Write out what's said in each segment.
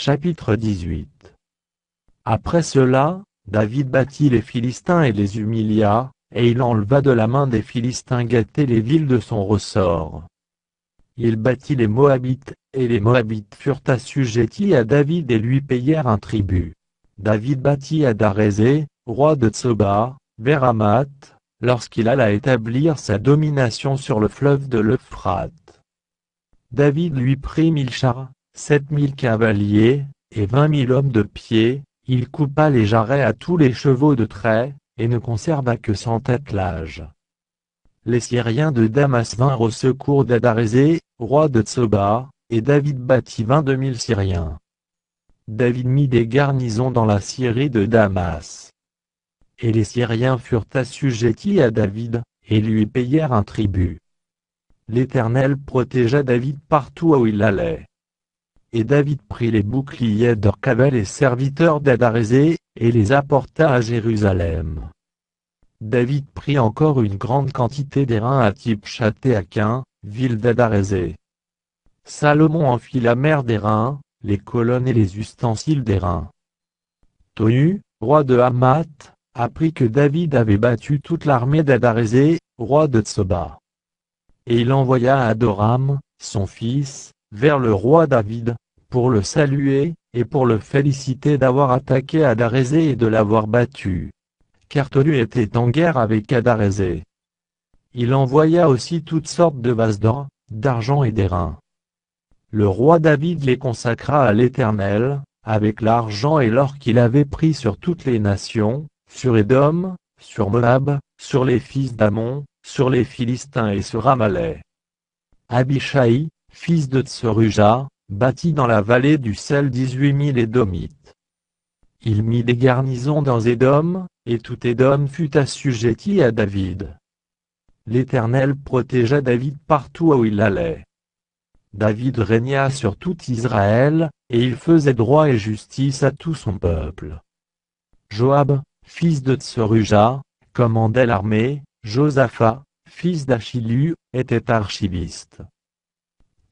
Chapitre 18. Après cela, David battit les Philistins et les humilia, et il enleva de la main des Philistins Gath et les villes de son ressort. Il battit les Moabites, et les Moabites furent assujettis à David et lui payèrent un tribut. David battit Adarézé, roi de Tsoba, vers Hamath, lorsqu'il alla établir sa domination sur le fleuve de l'Euphrate. David lui prit 1000 chars, 7000 cavaliers, et 20 000 hommes de pied. Il coupa les jarrets à tous les chevaux de trait, et ne conserva que 100 attelages. Les Syriens de Damas vinrent au secours d'Adarézé, roi de Tsoba, et David battit 22 000 Syriens. David mit des garnisons dans la Syrie de Damas. Et les Syriens furent assujettis à David, et lui payèrent un tribut. L'Éternel protégea David partout où il allait. Et David prit les boucliers d'Orcavel et serviteurs d'Adarézé, et les apporta à Jérusalem. David prit encore une grande quantité d'airain à Tipshat et Aquin, ville d'Adarézé. Salomon en fit la mer d'airain, les colonnes et les ustensiles d'airain. Tohu, roi de Hamath, apprit que David avait battu toute l'armée d'Adarézé, roi de Tsoba. Et il envoya Adoram, son fils, vers le roi David, pour le saluer, et pour le féliciter d'avoir attaqué Adarézé et de l'avoir battu. Car Tohu était en guerre avec Adarézé. Il envoya aussi toutes sortes de vases d'or, d'argent et d'airain. Le roi David les consacra à l'Éternel, avec l'argent et l'or qu'il avait pris sur toutes les nations, sur Édom, sur Moab, sur les fils d'Ammon, sur les Philistins et sur Amalek. Abishai, fils de Tseruja, bâtit dans la vallée du sel 18 000 Édomites. Il mit des garnisons dans Édom, et tout Édom fut assujetti à David. L'Éternel protégea David partout où il allait. David régna sur tout Israël, et il faisait droit et justice à tout son peuple. Joab, fils de Tseruja, commandait l'armée. Josaphat, fils d'Achilu, était archiviste.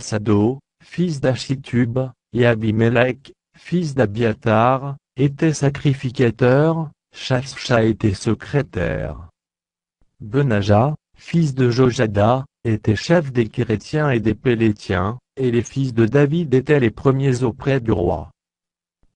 Sado, fils d'Achitub, et Abimelech, fils d'Abiatar, étaient sacrificateurs. Shapsha était secrétaire. Benaja, fils de Jojada, était chef des Kérétiens et des Pélétiens, et les fils de David étaient les premiers auprès du roi.